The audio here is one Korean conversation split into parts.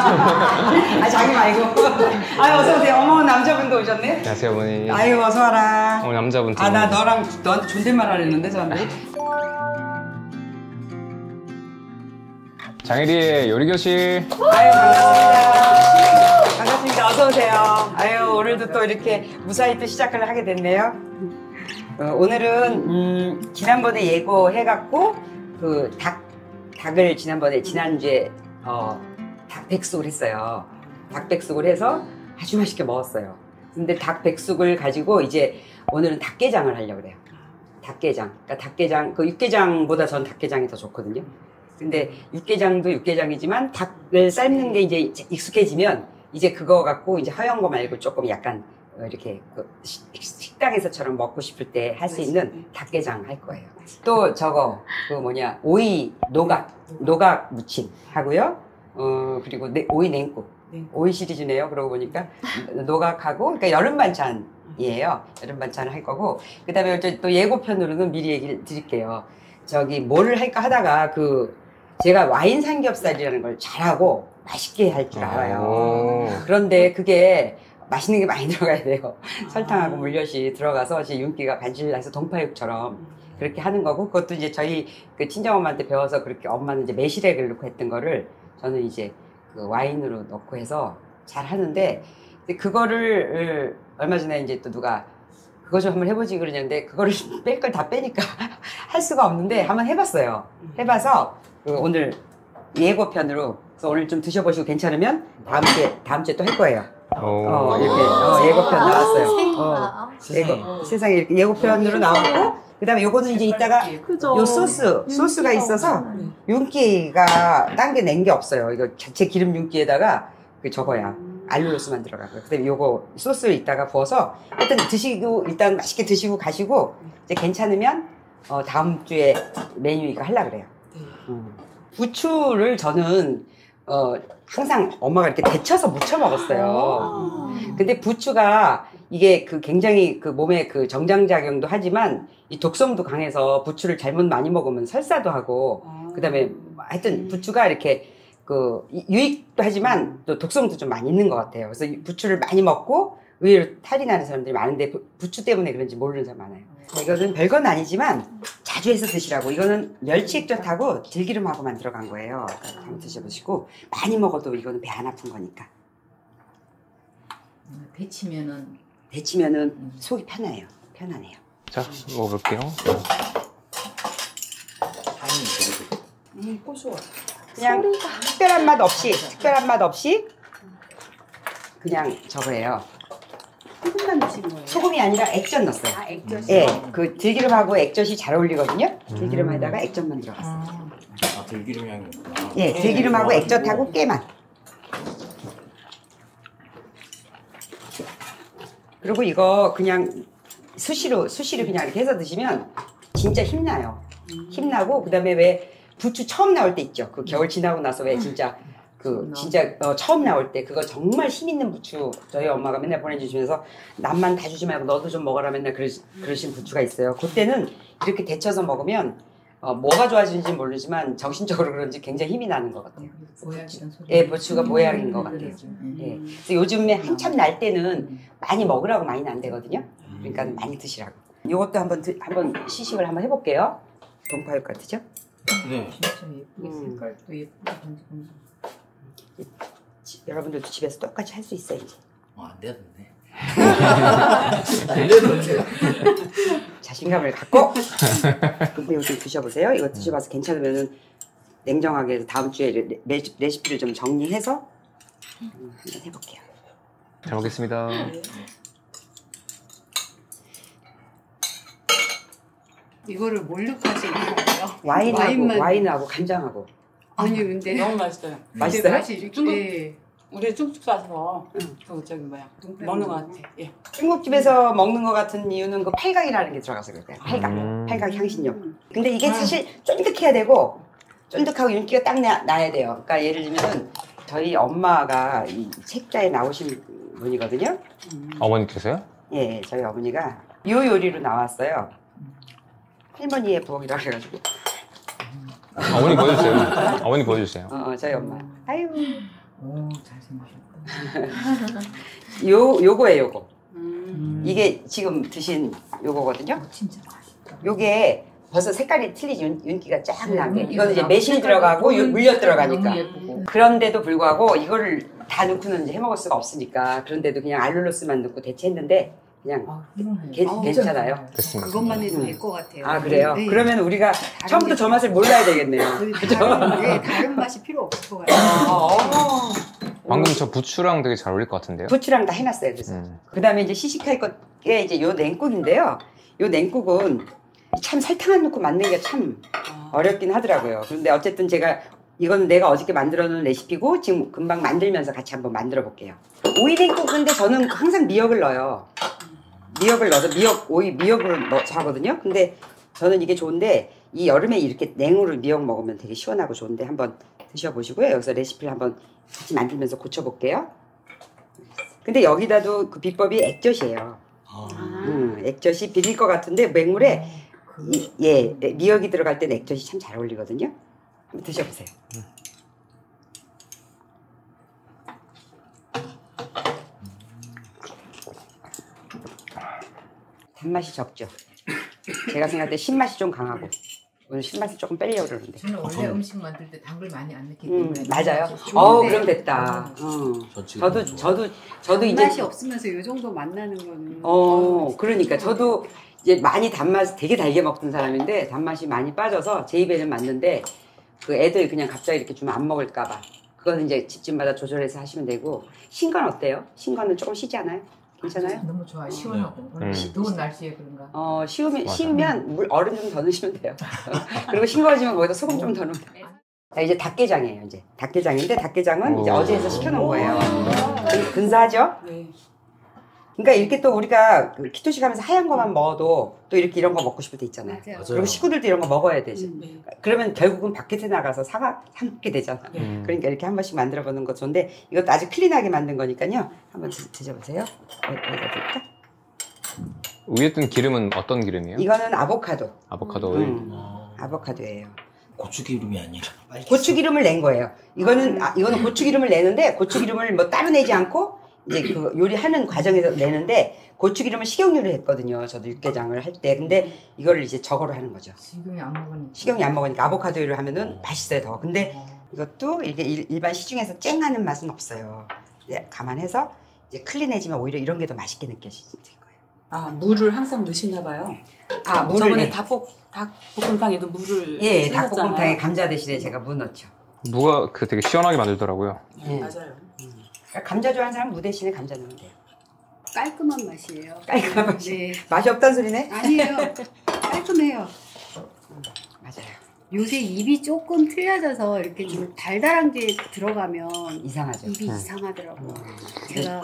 아, 자기 말고. 아유, 어서오세요. 어머, 남자분도 오셨네? 안녕하세요, 어머니. 아유, 어서와라. 남자분. 아, 나 너한테 존댓말 하려는데, 사람들이. 장혜리의 요리교실. 아유, 반갑습니다. 반갑습니다. 어서오세요. 아유, 오늘도 또 이렇게 무사히 또 시작을 하게 됐네요. 오늘은, 지난번에 예고해갖고, 닭을 지난주에, 닭백숙을 했어요. 닭백숙을 해서 아주 맛있게 먹었어요. 근데 닭백숙을 가지고 이제 오늘은 닭게장을 하려고 그래요. 닭게장. 그러니까 닭게장, 육개장보다 전 닭게장이 더 좋거든요. 근데 육개장도 육개장이지만 닭을 삶는 게 이제 익숙해지면 이제 그거 갖고 이제 하얀 거 말고 조금 약간 이렇게 식당에서처럼 먹고 싶을 때 할 수 있는 닭게장 할 거예요. 또 오이 노각 무침 하고요. 그리고 오이 냉국. 오이 시리즈네요. 그러고 보니까 노각하고, 그러니까 여름 반찬이에요. 여름 반찬을 할 거고, 그 다음에 또 예고편으로는 미리 얘기를 드릴게요. 뭐를 할까 하다가 제가 와인 삼겹살이라는 걸 잘하고 맛있게 할 줄 알아요. 그런데 그게 맛있는 게 많이 들어가야 돼요. 설탕하고 물엿이 들어가서 제 윤기가 반질 나서 동파육처럼 그렇게 하는 거고, 그것도 이제 저희 친정엄마한테 배워서 그렇게 엄마는 이제 매실액을 넣고 했던 거를 저는 이제 와인으로 넣고 해서 잘 하는데, 그거를 얼마 전에 이제 또 누가 그거 좀 한번 해보지 그러는데 그거를 뺄 걸 다 빼니까 할 수가 없는데 한번 해봤어요. 해봐서 오늘 예고편으로, 그래서 오늘 좀 드셔보시고 괜찮으면 다음 주에 또 할 거예요. 이렇게 예고편 나왔어요. 세상에 이렇게 예고편으로 나왔고, 그 다음에 요거는 이제 이따가 요 소스가 있어서 윤기가 딴 게 낸 게 없어요. 이거 자체 기름 윤기에다가 저거야. 알룰로스만 들어가고요. 그 다음에 요거 소스를 이따가 부어서 하여튼 드시고, 일단 맛있게 드시고 가시고, 이제 괜찮으면 다음 주에 메뉴 이거 하려고 그래요. 부추를 저는 항상 엄마가 이렇게 데쳐서 무쳐 먹었어요. 근데 부추가 이게 굉장히 몸에 정장작용도 하지만 이 독성도 강해서 부추를 잘못 많이 먹으면 설사도 하고, 그 다음에 하여튼 부추가 이렇게 유익도 하지만 또 독성도 좀 많이 있는 것 같아요. 그래서 부추를 많이 먹고 의외로 탈이 나는 사람들이 많은데 부추 때문에 그런지 모르는 사람 많아요. 이거는 별건 아니지만 자주 해서 드시라고. 이거는 멸치액젓하고 들기름하고만 들어간 거예요. 그러니까 한번 드셔보시고, 많이 먹어도 이거는 배 안 아픈 거니까. 데치면은 속이 편하네요. 자, 먹어볼게요. 고소해. 그냥 특별한 맛 없이 그냥 저거예요. 소금만 넣으신 거예요? 소금이 아니라 액젓 넣었어요. 액젓이? 예, 들기름하고 액젓이 잘 어울리거든요. 들기름에다가 액젓만 들어갔어요. 들기름 향이었구나. 예, 들기름하고 액젓하고 깨만. 그리고 이거 그냥 수시로 그냥 이렇게 해서 드시면 진짜 힘나요. 힘나고, 그 다음에 왜 부추 처음 나올 때 있죠. 겨울 지나고 나서 왜 진짜 처음 나올 때 그거 정말 힘 있는 부추, 저희 엄마가 맨날 보내주시면서 남만 다 주지 말고 너도 좀 먹어라 맨날 그러신 부추가 있어요. 그때는 이렇게 데쳐서 먹으면 뭐가 좋아지는지 모르지만 정신적으로 그런지 굉장히 힘이 나는 것 같아요. 부추가 보약인 것 같아요. 예. 그래서 요즘에 한참 날 때는 많이 먹으라고 많이 난대거든요. 그러니까 많이 드시라고. 이것도 한번 시식을 한번 해볼게요. 동파육 같으죠? 네. 진짜 예쁘게 색깔도 예쁘게. 여러분들도 집에서 똑같이 할 수 있어요, 이제. 안 되던데. 안 되던데. 자신감을 갖고 이거 좀 드셔보세요. 이거 드셔봐서 괜찮으면은 냉정하게 해서 다음 주에 레시피를 좀 정리해서 한번 해볼게요. 잘 먹겠습니다. 이거를 뭘로 하시는 거예요? 와인하고 간장하고. 아니 근데 너무 맛있어요. 맛있어요? 맛이 이렇게 우리 쭉쭉 싸서 먹는 것 같아. 예. 중국집에서 먹는 것 같은 이유는 팔각이라는 게 들어가서 그럴까요? 팔각 향신료. 근데 이게 사실 쫀득해야 되고, 쫀득하고 윤기가 딱 나야 돼요. 그러니까 예를 들면 저희 엄마가 이 책자에 나오신 분이거든요. 어머니께서요? 예, 저희 어머니가 이 요리로 나왔어요. 할머니의 부엌이라 그래가지고. 어머니 보여주세요. 어머니 보여주세요. 저희 엄마. 아유, 오, 잘생기셨다. 요거예요, 요거. 음. 이게 지금 드신 요거거든요. 진짜 맛있다. 요게 벌써 색깔이 틀리지, 윤기가 쫙 나게. 네, 이거는 이제 나고 매실이 색깔도 들어가고 너무 물엿 들어가니까. 너무 예쁘고. 그런데도 불구하고 이거를 다 넣고는 이제 해 먹을 수가 없으니까 그런데도 그냥 알룰로스만 넣고 대체했는데 그냥 아, 훌륭해요. 괜찮아요. 됐습니다. 그것만 해도 될 것 같아요. 아, 그래요? 네. 그러면 우리가 처음부터 저 맛을 몰라야 되겠네요. 다른 맛이 필요 없을 것 같아요. 방금 저 부추랑 되게 잘 어울릴 것 같은데요? 부추랑 다 해놨어요. 그래서. 그 다음에 이제 시식할 게 이제 요 냉국인데요. 요 냉국은 참 설탕 안 넣고 만드는 게 참 어렵긴 하더라고요. 그런데 어쨌든 제가 이거는 내가 어저께 만들어 놓은 레시피고 지금 금방 만들면서 같이 한번 만들어 볼게요. 오이 냉국인데 저는 항상 미역을 넣어요. 미역을 넣어서 미역을 넣어서 하거든요. 근데 저는 이게 좋은데 이 여름에 이렇게 냉으로 미역 먹으면 되게 시원하고 좋은데 한번 드셔보시고요. 여기서 레시피를 한번 같이 만들면서 고쳐볼게요. 근데 여기다도 그 비법이 액젓이에요. 액젓이 비릴 것 같은데 맹물에 미역이 들어갈 때 액젓이 참 잘 어울리거든요. 한번 드셔보세요. 단맛이 적죠. 제가 생각할 때 신맛이 좀 강하고 오늘 신맛을 조금 빼려고 그러는데. 저는 원래 음식 만들 때 당을 많이 안 넣기 때문에 맞아요. 좋은데. 그럼 됐다. 저도 이제 맛이 없으면서 이 정도 맛나는 거는. 그러니까 저도 이제 많이 단맛 되게 달게 먹던 사람인데 단맛이 많이 빠져서 제 입에는 맞는데 그 애들 그냥 갑자기 이렇게 주면 안 먹을까봐 그거는 이제 집집마다 조절해서 하시면 되고. 신 건 어때요? 신 거는 조금 시지 않아요? 괜찮아요? 너무 좋아요. 시원하고. 더운 날씨에 그런가. 쉬우면 얼음 좀 더 넣으시면 돼요. 그리고 싱거워지면 거기다 소금 좀 더 넣으면 돼요. 자, 이제 닭게장이에요. 이제 닭게장인데 닭게장은 이제 어제 해서 시켜놓은 거예요. 근사하죠? 네. 그러니까 이렇게 또 우리가 키토식 하면서 하얀 거만 먹어도 또 이렇게 이런 거 먹고 싶을 때 있잖아요. 맞아요. 그리고 식구들도 이런 거 먹어야 되지. 네. 그러면 결국은 바깥에 나가서 사 먹게 되잖아. 그러니까 이렇게 한 번씩 만들어 보는 거 좋은데 이것도 아주 클린하게 만든 거니까요. 한번 드셔보세요. 어디다 드릴까? 위에 뜬 기름은 어떤 기름이에요? 이거는 아보카도. 아보카도 오일. 아보카도예요. 고추기름이 아니라 고추기름을 낸 거예요. 이거는 고추기름을 내는데 고추기름을 뭐 따로 내지 않고 이제 그 요리하는 과정에서 내는데 고추기름은 식용유로 했거든요. 저도 육개장을 할 때. 근데 이거를 이제 저거로 하는 거죠. 식용유 안 먹으니까 아보카도를 하면은 맛있어요 더. 근데 이것도 이게 일반 시중에서 쨍하는 맛은 없어요. 이제 감안해서 이제 클린해지면 오히려 이런 게 더 맛있게 느껴질 거예요. 아, 물을 항상 넣으시나 봐요. 물을 저번에 닭볶음탕에도 물을 예, 닭볶음탕에 감자 대신에 제가 무 넣죠. 무가 되게 시원하게 만들더라고요. 예. 맞아요. 그러니까 감자 좋아하는 사람은 무 대신에 감자 넣으면 돼요. 깔끔한 맛이에요. 깔끔한 맛이. 네. 맛이 없다는 소리네? 아니에요. 깔끔해요. 맞아요. 요새 입이 조금 틀려져서 이렇게 좀 달달한 게 들어가면 이상하죠. 입이 이상하더라고요.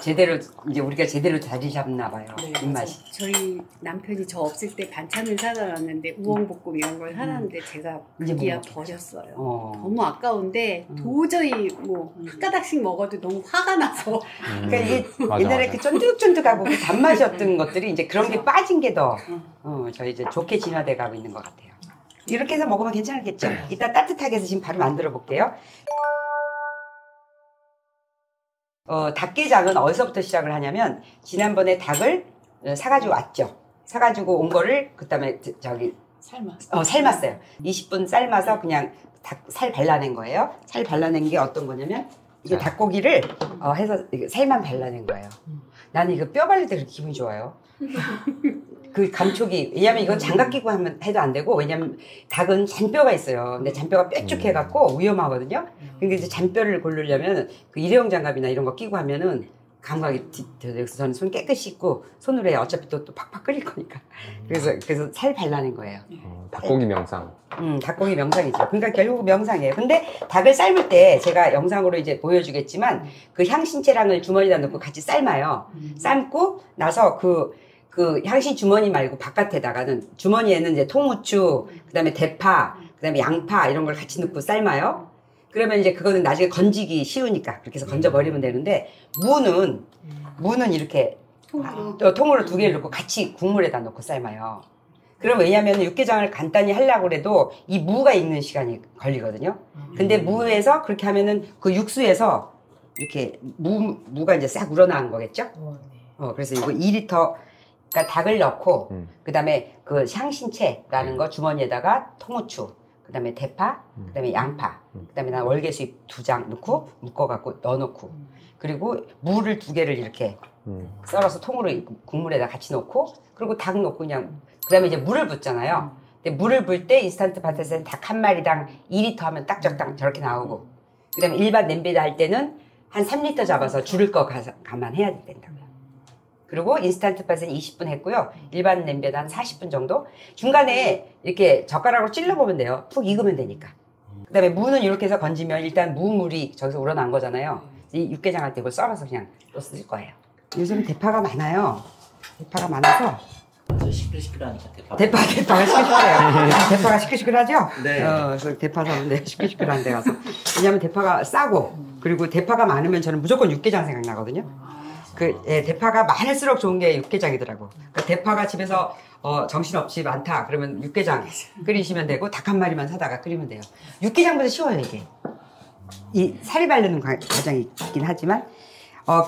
제가 이제 우리가 제대로 자리 잡나 봐요. 네, 입맛이. 저희 남편이 저 없을 때 반찬을 사다 놨는데 우엉볶음 이런 걸 사놨는데 제가 이제 그기야 못 먹겠죠. 버렸어요. 너무 너무 아까운데 도저히 뭐 한 가닥씩 먹어도 너무 화가 나서 그러니까 이게 맞아, 옛날에 맞아. 그 쫀득쫀득하고 그 단맛이었던 것들이 이제 그런 게 빠진 게 더 저 이제 좋게 진화돼 가고 있는 것 같아요. 이렇게 해서 먹으면 괜찮겠죠? 이따 따뜻하게 해서 지금 바로 만들어 볼게요. 닭게장은 어디서부터 시작을 하냐면 지난번에 닭을 사가지고 왔죠. 사가지고 온 거를 그다음에 삶았어요. 20분 삶아서 그냥 닭 살 발라낸 거예요. 살 발라낸 게 어떤 거냐면 이게 닭고기를 해서 살만 발라낸 거예요. 나는 이거 뼈 발릴 때 그렇게 기분이 좋아요. 그 감촉이, 왜냐면 이건 장갑 끼고 해도 안 되고, 왜냐면 닭은 잔뼈가 있어요. 근데 잔뼈가 뾰족해갖고 위험하거든요. 그러니까 이제 잔뼈를 고르려면 그 일회용 장갑이나 이런 거 끼고 하면은 감각이 그래서 저는 손 깨끗이 씻고 손으로 해. 어차피 또 팍팍 끓일 거니까. 그래서 살 발라낸 거예요. 닭고기 명상. 닭고기 명상이죠. 그러니까 결국 명상이에요. 근데 닭을 삶을 때 제가 영상으로 이제 보여주겠지만 그 향신채랑을 주머니에다 넣고 같이 삶아요. 삶고 나서 그 향신 주머니 말고 바깥에다가는 주머니에는 이제 통후추, 그다음에 대파, 그다음에 양파 이런 걸 같이 넣고 삶아요. 그러면 이제 그거는 나중에 건지기 쉬우니까 그렇게 해서 건져 버리면 되는데 무는 이렇게 통으로 두 개를 넣고 같이 국물에다 넣고 삶아요. 그럼 왜냐면 육개장을 간단히 하려고 해도 이 무가 익는 시간이 걸리거든요. 근데 무에서 그렇게 하면은 그 육수에서 이렇게 무가 이제 싹 우러나온 거겠죠? 그래서 이거 2리터 그러니까 닭을 넣고 그다음에 그 향신채라는 거 주머니에다가 통후추, 그다음에 대파, 그다음에 양파, 그다음에 난 월계수잎 2장 넣고 묶어갖고 넣어놓고 그리고 무를 2개를 이렇게 썰어서 통으로 국물에다 같이 넣고 그리고 닭 넣고 그냥 그다음에 이제 물을 붓잖아요. 근데 물을 불 때 인스턴트 팟에서는 닭 한 마리당 2리터 하면 딱 적당 저렇게 나오고 그다음에 일반 냄비에다 할 때는 한 3리터 잡아서 줄을 거 감안해야 된다고요. 그리고 인스턴트 팟은 20분 했고요. 일반 냄비에다 한 40분 정도. 중간에 이렇게 젓가락으로 찔러보면 돼요. 푹 익으면 되니까. 그 다음에 무는 이렇게 해서 건지면 일단 무물이 저기서 우러난 거잖아요. 이 육개장 할 때 이걸 썰어서 그냥 또 쓸 거예요. 요즘 대파가 많아요. 대파가 많아서. 시끌시끌하니까 대파가 시끌시끌해요. 대파가 시끌시끌하죠? 네. 그래서 대파 사는데 시끌시끌한 데 가서. 왜냐면 대파가 싸고, 그리고 대파가 많으면 저는 무조건 육개장 생각나거든요. 대파가 많을수록 좋은 게 육개장이더라고. 그러니까 대파가 집에서 정신없이 많다. 그러면 육개장 끓이시면 되고, 닭 한 마리만 사다가 끓이면 돼요. 육개장보다 쉬워요, 이게. 이 살이 바르는 과정이 있긴 하지만.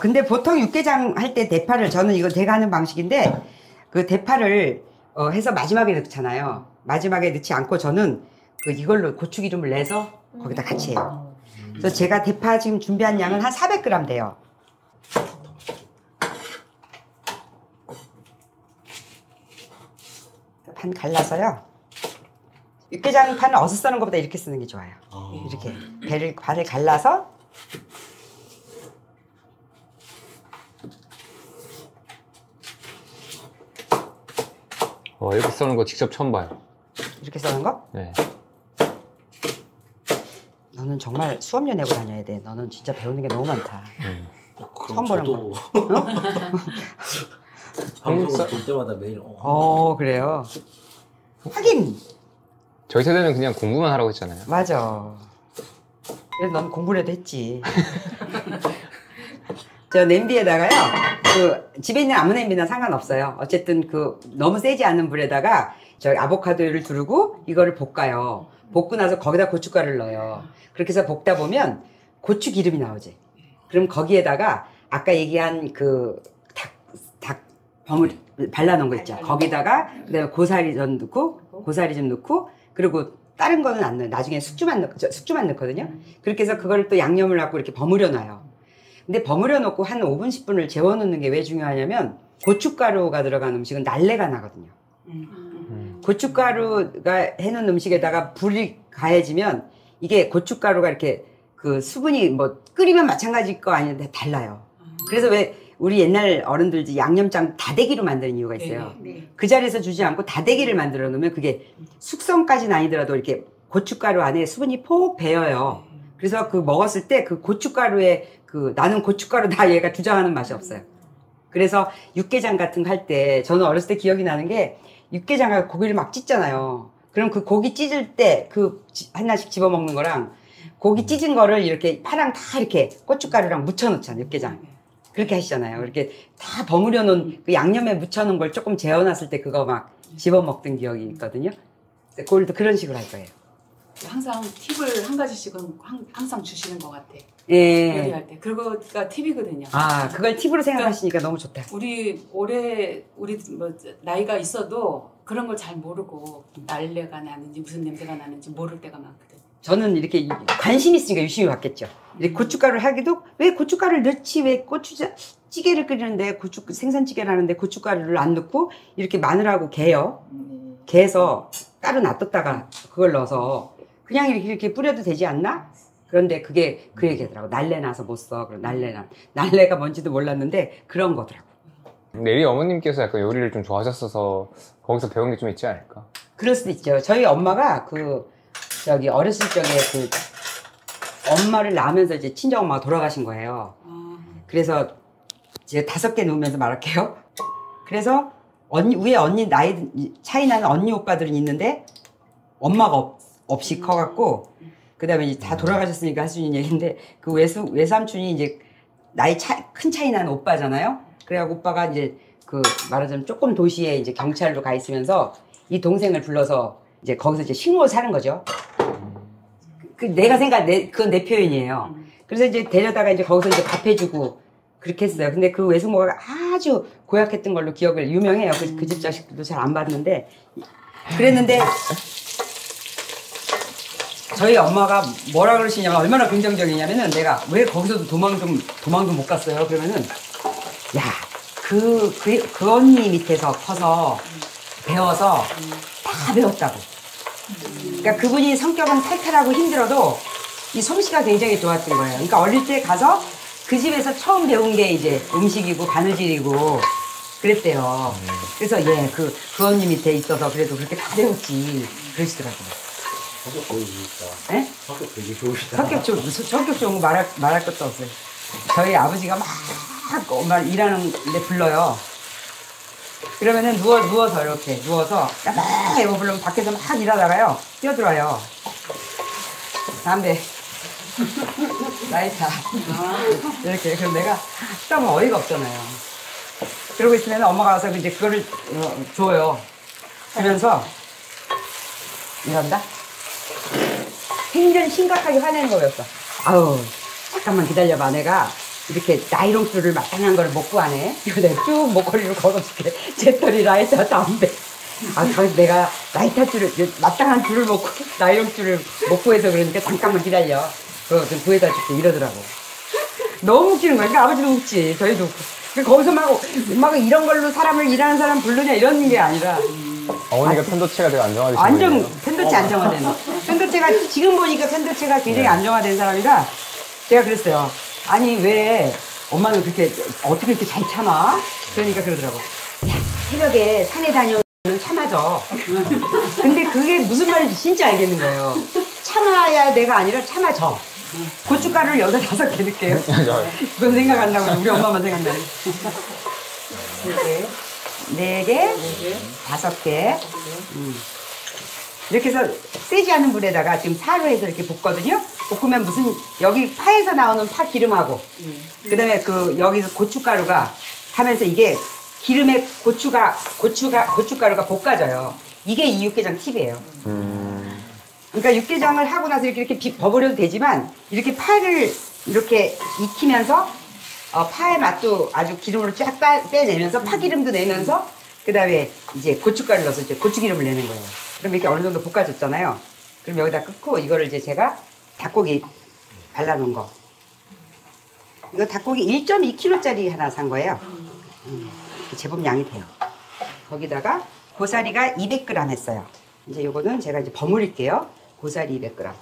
근데 보통 육개장 할 때 대파를, 저는 이거 제가 하는 방식인데, 그 대파를 해서 마지막에 넣잖아요. 마지막에 넣지 않고 저는 이걸로 고추기름을 내서 거기다 같이 해요. 그래서 제가 대파 지금 준비한 양은 한 400g 돼요. 판 갈라서요. 육개장 판을 어서 써는 것보다 이렇게 쓰는 게 좋아요. 이렇게 반을 갈라서 이렇게 써는 거 직접 처음 봐요. 이렇게 써는 거? 네. 너는 정말 수업료 내고 다녀야 돼. 너는 진짜 배우는 게 너무 많다. 처음 보는 거. 방송 볼 때마다 매일 그래요. 하긴 저희 세대는 그냥 공부만 하라고 했잖아요. 맞아. 그래서 넌 공부라도 했지. 저 냄비에다가요, 집에 있는 아무 냄비나 상관없어요. 어쨌든 너무 세지 않은 불에다가 저기 아보카도를 두르고 이거를 볶아요. 볶고 나서 거기다 고춧가루를 넣어요. 그렇게 해서 볶다 보면 고추 기름이 나오지. 그럼 거기에다가 아까 얘기한 닭 버무리 발라놓은 거 있죠. 거기다가 그다음에 고사리 좀 넣고 그리고 다른 거는 안 넣어요. 나중에 숙주만 넣거든요. 그렇게 해서 그거를 또 양념을 하고 이렇게 버무려 놔요. 근데 버무려 놓고 한 5분, 10분을 재워 놓는 게 왜 중요하냐면 고춧가루가 들어간 음식은 날래가 나거든요. 고춧가루가 해놓은 음식에다가 불이 가해지면 이게 고춧가루가 이렇게 수분이 뭐 끓이면 마찬가지일 거 아닌데 달라요. 그래서 왜 우리 옛날 어른들 양념장 다대기로 만드는 이유가 있어요. 그 자리에서 주지 않고 다대기를 만들어 놓으면 그게 숙성까지는 아니더라도 이렇게 고춧가루 안에 수분이 폭 배어요. 그래서 먹었을 때 고춧가루에 나는 고춧가루다 얘가 주장하는 맛이 없어요. 그래서 육개장 같은 거 할 때 저는 어렸을 때 기억이 나는 게 육개장을 고기를 막 찢잖아요. 그럼 고기 찢을 때 하나씩 집어 먹는 거랑 고기 찢은 거를 이렇게 파랑 다 이렇게 고춧가루랑 묻혀 놓잖아요. 육개장. 그렇게 하시잖아요. 이렇게 다 버무려 놓은 양념에 묻혀 놓은 걸 조금 재워놨을 때 그거 막 집어 먹던 기억이 있거든요. 그걸도 그런 식으로 할 거예요. 항상 팁을 한 가지씩은 항상 주시는 것 같아. 예. 요리할 때. 그거가 팁이거든요. 그걸 팁으로 생각하시니까 너무 좋다. 우리 나이가 있어도 그런 걸 잘 모르고 날래가 나는지 무슨 냄새가 나는지 모를 때가 많거든. 저는 이렇게 관심 있으니까 유심히 봤겠죠. 이렇게 고춧가루를 왜 고춧가루를 넣지? 왜 찌개를 끓이는데 생선찌개를 하는데 고춧가루를 안 넣고 이렇게 마늘하고 개요. 개서 따로 놔뒀다가 그걸 넣어서 그냥 이렇게 뿌려도 되지 않나? 그런데 그게 그 얘기더라고. 날래 나서 못 써. 날래가 뭔지도 몰랐는데 그런 거더라고. 내리 어머님께서 약간 요리를 좀 좋아하셨어서 거기서 배운 게 좀 있지 않을까? 그럴 수도 있죠. 저희 엄마가 어렸을 적에 엄마를 낳으면서 이제 친정엄마가 돌아가신 거예요. 그래서 제가 5개 놓으면서 말할게요. 그래서 위에 언니 나이 차이 나는 언니 오빠들은 있는데 엄마가 없이 커갖고 그 다음에 이제 다 돌아가셨으니까 할 수 있는 얘기인데 외삼촌이 이제 큰 차이 나는 오빠잖아요. 그래갖고 오빠가 이제 말하자면 조금 도시에 이제 경찰로 가 있으면서 이 동생을 불러서 이제 거기서 이제 식목을 사는 거죠. 내가 그건 내 표현이에요. 그래서 이제 데려다가 이제 거기서 이제 밥 해주고 그렇게 했어요. 근데 그 외숙모가 아주 고약했던 걸로 기억을 유명해요. 그 집 자식들도 잘 안 봤는데 그랬는데 저희 엄마가 뭐라 그러시냐면 얼마나 긍정적이냐면은 내가 왜 거기서도 도망도 못 갔어요. 그러면은 야, 그 언니 밑에서 커서 배워서 다 배웠다고. 그러니까 그분이 성격은 탈탈하고 힘들어도 이 솜씨가 굉장히 좋았던 거예요. 그러니까 어릴 때 가서 그 집에서 처음 배운 게 이제 음식이고 바느질이고 그랬대요. 그래서 예, 그 언니 밑에 있어서 그래도 그렇게 다 배웠지 그러시더라고요. 성격 되게 좋으시다. 네? 성격 되게 좋으시다. 성격 좋은 거 말할 것도 없어요. 저희 아버지가 막 엄마 일하는데 불러요. 그러면은 누워서 이렇게 누워서 막 이거 부르면 밖에서 막 일하다가요 뛰어들어요. 담배 라이터 이렇게. 그럼 내가 하면 어이가 없잖아요. 그러고 있으면 엄마가 와서 이제 그거를 줘요. 하면서 이런다. 굉장히 심각하게 화내는 거였어. 아우 잠깐만 기다려봐. 내가 이렇게 나이롱줄을 마땅한 걸 못 구하네. 이거 내가 쭉 목걸이로 걸어줄게. 재떨이 라이터 담배. 내가 라이터 줄을 마땅한 줄을 못 나이롱줄을 못 구해서 그러니까 잠깐만 기다려. 그거 좀 구해다 줄게 이러더라고. 너무 웃기는 거야. 그러니까 아버지도 웃지. 저희도 웃고. 거기서 막 이런 걸로 일하는 사람 부르냐 이런 게 아니라. 어머니가 편도체가 되게 안정화되신 완전 거예요? 편도체 안정화된. 편도체가 지금 보니까 편도체가 굉장히 안정화된 사람이라 제가 그랬어요. 아니 왜 엄마는 그렇게 어떻게 이렇게 잘 참아? 그러니까 그러더라고. 야, 새벽에 산에 다녀오면 참아져. 근데 그게 무슨 말인지 진짜 알겠는 거예요. 참아야 내가 아니라 참아져. 고춧가루를 6-5개 넣을게요. 그건 생각 안 나고 우리 엄마만 생각나요. 4개, 5개. 이렇게 해서 세지 않은 불에다가 지금 사로 해서 이렇게 볶거든요. 볶으면 여기 파에서 나오는 파 기름하고 그 다음에 여기서 고춧가루가 하면서 이게 기름에 고춧가루가 볶아져요. 이게 이 육개장 팁이에요. 그러니까 육개장을 하고 나서 이렇게 버무려도 되지만 이렇게 파를 이렇게 익히면서 파의 맛도 아주 기름으로 쫙 빼내면서 파기름도 내면서 그 다음에 이제 고춧가루를 넣어서 이제 고추기름을 내는 거예요. 그럼 이렇게 어느 정도 볶아줬잖아요. 그럼 여기다 끓고 이거를 이제 제가 닭고기 발라놓은 거. 이거 닭고기 1.2kg짜리 하나 산 거예요. 제법 양이 돼요. 거기다가 고사리가 200g 했어요. 이제 요거는 제가 이제 버무릴게요. 고사리 200g.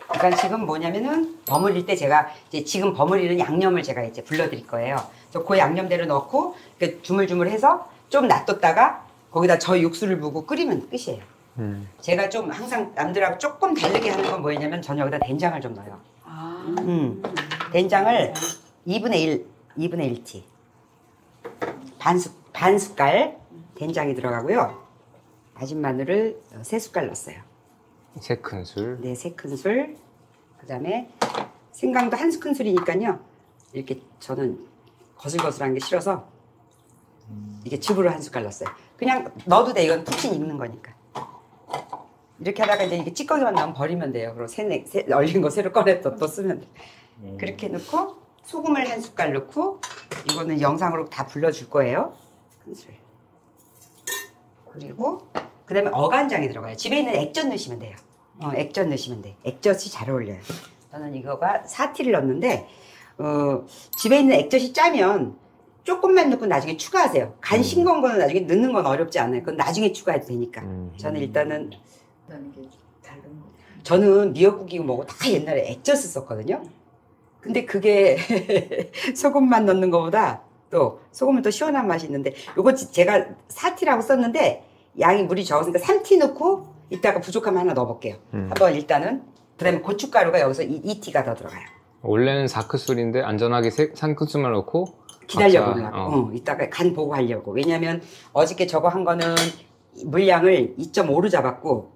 그러니까 지금 뭐냐면은 버무릴 때 제가 이제 지금 버무리는 양념을 제가 이제 불러드릴 거예요. 그래서 그 양념대로 넣고 이렇게 주물주물해서 좀 놔뒀다가 거기다 저 육수를 부고 끓이면 끝이에요. 제가 좀 항상 남들하고 조금 다르게 하는 건 뭐냐면 저는 여기다 된장을 좀 넣어요. 된장을 2분의 1티. 반 숟갈 된장이 들어가고요. 다진 마늘을 3숟갈 넣었어요. 3큰술. 네, 3큰술. 그 다음에 생강도 1스푼이니까요. 이렇게 저는 거슬거슬한 게 싫어서 이게 즙으로 1숟갈 넣었어요. 그냥 넣어도 돼. 이건 푹신 익는 거니까. 이렇게 하다가 이제 이게 찌꺼기만 나오면 버리면 돼요. 그리고 얼린 거 새로 꺼내서 또 쓰면 돼. 그렇게 넣고 소금을 1숟갈 넣고 이거는 영상으로 다 불러줄 거예요. 큰술. 그리고 그 다음에 어간장이 들어가요. 집에 있는 액젓 넣으시면 돼요. 액젓 넣으시면 돼. 액젓이 잘 어울려요. 저는 이거가 4티를 넣었는데 집에 있는 액젓이 짜면 조금만 넣고 나중에 추가하세요. 간 싱거운 거는 나중에 넣는 건 어렵지 않아요. 그건 나중에 추가해도 되니까. 저는 일단은 저는 미역국이고 뭐고 다 옛날에 액젓을 썼거든요. 근데 그게 소금만 넣는 것보다 또 소금은 또 시원한 맛이 있는데 요거 제가 4티라고 썼는데 양이 물이 적었으니까 3티 넣고 이따가 부족하면 하나 넣어볼게요. 한번 일단은. 그 다음에 고춧가루가 여기서 2티가 더 들어가요. 원래는 4큰술인데 안전하게 3큰술만 넣고 기다려보려고. 이따가 간 보고 하려고. 왜냐면 어저께 저거 한 거는 물량을 2.5로 잡았고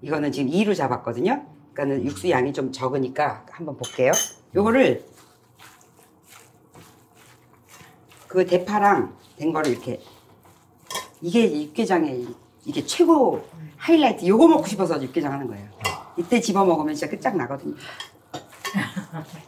이거는 지금 2로 잡았거든요. 그러니까 육수 양이 좀 적으니까 한번 볼게요. 요거를 그 대파랑 된 거를 이렇게 이게 육개장의 이게 최고 하이라이트. 요거 먹고 싶어서 육개장 하는 거예요. 이때 집어 먹으면 진짜 끝장나거든요.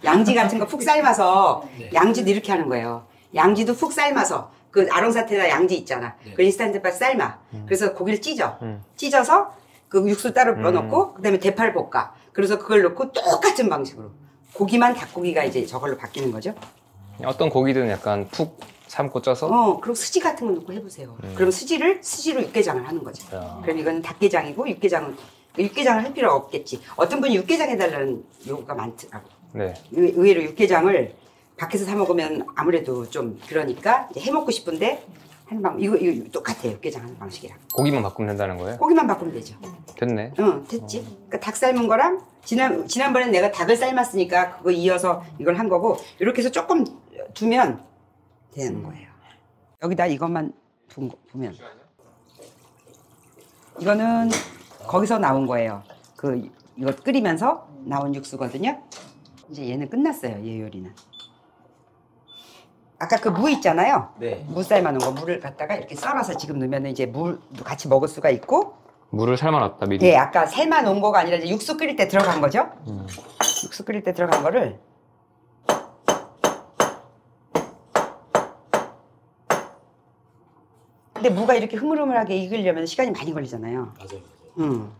양지 같은 거 푹 삶아서 네. 양지도 이렇게 하는 거예요. 양지도 푹 삶아서 그 아롱사태나 양지 있잖아. 네. 그 인스턴트밥 삶아. 그래서 고기를 찢어. 음. 찢어서 그 육수 따로 넣어놓고 그다음에 대파를 볶아. 그래서 그걸 넣고 똑같은 방식으로 고기만 닭고기가 이제 저걸로 바뀌는 거죠. 어떤 고기든 약간 푹 삶고 쪄서. 그리고 스지 같은 거 넣고 해보세요. 그럼 스지로 육개장을 하는 거죠. 야. 그럼 이거는 닭게장이고 육개장을 할 필요가 없겠지. 어떤 분이 육개장 해달라는 요구가 많더라고. 네. 의외로 육개장을 밖에서 사 먹으면 아무래도 좀 그러니까 이제 해 먹고 싶은데 하는 방 이거 똑같아요. 육개장 하는 방식이랑. 고기만 바꾸면 된다는 거예요? 고기만 바꾸면 되죠. 됐네. 응, 됐지. 그러니까 닭 삶은 거랑 지난번엔 내가 닭을 삶았으니까 그거 이어서 이걸 한 거고 이렇게 해서 조금 두면 되는 거예요. 여기다 이것만 보면 이거는 거기서 나온 거예요. 이거 끓이면서 나온 육수거든요. 이제 얘는 끝났어요. 얘 요리는. 아까 그 무 있잖아요. 네. 무 삶아놓은 거 물을 갖다가 이렇게 썰어서 지금 넣으면 이제 물도 같이 먹을 수가 있고. 물을 삶아놨다 미리. 네, 아까 삶아놓은 거가 아니라 이제 육수 끓일 때 들어간 거죠. 육수 끓일 때 들어간 거를 근데 무가 이렇게 흐물흐물하게 익으려면 시간이 많이 걸리잖아요. 맞아요.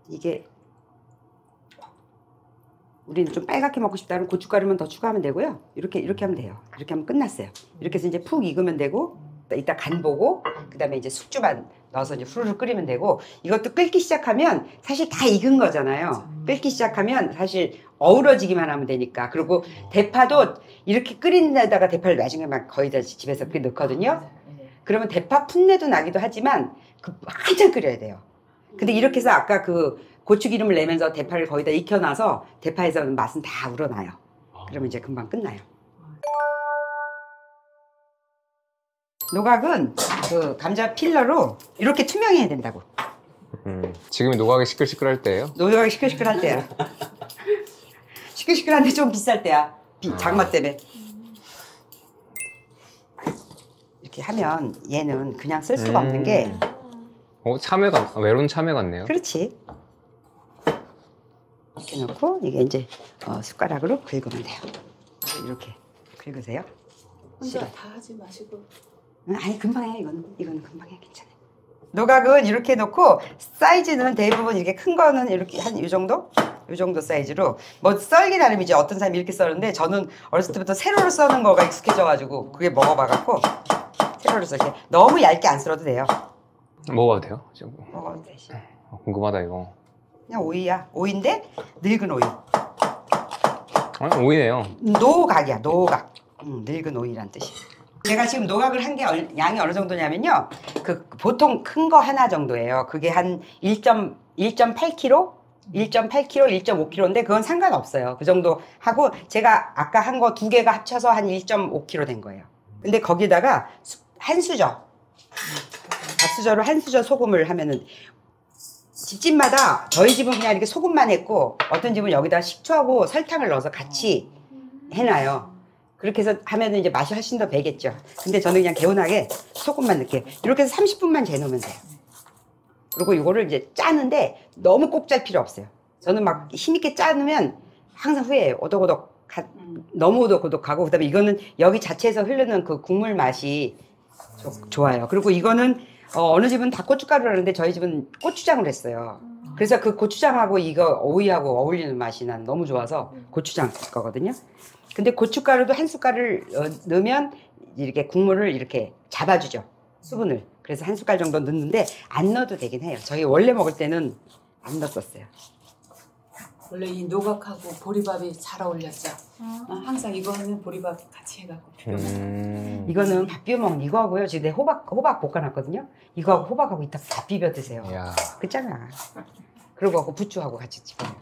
이게 우리는 좀 빨갛게 먹고 싶다면 고춧가루만 더 추가하면 되고요. 이렇게 하면 돼요. 이렇게 하면 끝났어요. 이렇게 해서 이제 푹 익으면 되고 이따 간 보고 그다음에 이제 숙주만 넣어서 이제 후루룩 끓이면 되고 이것도 끓기 시작하면 사실 다 익은 거잖아요. 끓기 시작하면 사실 어우러지기만 하면 되니까. 그리고 대파도 이렇게 끓인 데다가 대파를 나중에 막 거의 다 집에서 그렇게 넣거든요. 그러면 대파 풋내도 나기도 하지만 한참 끓여야 돼요. 근데 이렇게 해서 아까 그 고추기름을 내면서 대파를 거의 다 익혀놔서 대파에서 맛은 다 우러나요. 그러면 이제 금방 끝나요. 노각은 그 감자 필러로 이렇게 투명해야 된다고. 지금이 노각이 시끌시끌할 때예요? 노각이 시끌시끌할 때야. 시끌시끌한데 좀 비쌀 때야. 장마 때문에. 이렇게 하면 얘는 그냥 쓸 수가 없는 게 참외 외로운 참외 같네요. 그렇지. 이렇게 넣고 이게 이제 숟가락으로 긁으면 돼요. 이렇게 긁으세요. 혼자 다 하지 마시고. 아니 금방 해. 이거는 금방 해. 괜찮아. 노각은 이렇게 놓고 사이즈는 대부분 이렇게 큰 거는 이렇게 한 이 정도? 이 정도 사이즈로 뭐 썰기 나름이지. 어떤 사람이 이렇게 썰는데 저는 어렸을 때부터 세로로 써는 거가 익숙해져가지고 그게 먹어봐갖고 세로로 써. 이렇게 너무 얇게 안 썰어도 돼요. 먹어도 돼요? 먹어도 되지. 궁금하다 이거. 그냥 오이야. 오이인데 늙은 오이. 오이네요. 노각이야. 노각. 늙은 오이란 뜻이. 제가 지금 노각을 한 게 양이 어느 정도냐면요. 그 보통 큰 거 하나 정도예요. 그게 한 1.8kg? 1.5kg인데 그건 상관없어요. 그 정도 하고 제가 아까 한 거 두 개가 합쳐서 한 1.5kg 된 거예요. 근데 거기다가 한 수저. 밥수저로 한 수저 소금을 하면은 집집마다 저희 집은 그냥 이렇게 소금만 했고 어떤 집은 여기다 식초하고 설탕을 넣어서 같이 해놔요. 그렇게 해서 하면은 이제 맛이 훨씬 더 배겠죠. 근데 저는 그냥 개운하게 소금만 넣게 이렇게 해서 30분만 재놓으면 돼요. 그리고 이거를 이제 짜는데 너무 꼭 짤 필요 없어요. 저는 막 힘있게 짜면 항상 후회해요. 오독오독 너무 오독오독하고 그다음에 이거는 여기 자체에서 흐르는 그 국물 맛이 좋아요. 그리고 이거는 어느 집은 닭고춧가루라는데 저희 집은 고추장을 했어요. 그래서 그 고추장하고 이거 오이하고 어울리는 맛이 난 너무 좋아서 고추장 쓸 거거든요. 근데 고춧가루도 한 숟갈을 넣으면 이렇게 국물을 이렇게 잡아주죠. 수분을. 그래서 한 숟갈 정도 넣는데 안 넣어도 되긴 해요. 저희 원래 먹을 때는 안 넣었어요. 원래 이 노각하고 보리밥이 잘 어울렸죠. 항상 이거 하면 보리밥 같이 해갖고 비벼. 이거는 밥 비벼 먹는 이거하고요. 지금 내 호박 볶아놨거든요. 이거하고 호박하고 이따 밥 비벼 드세요. 그렇잖아. 그리고 하고 부추하고 같이 집어넣어요.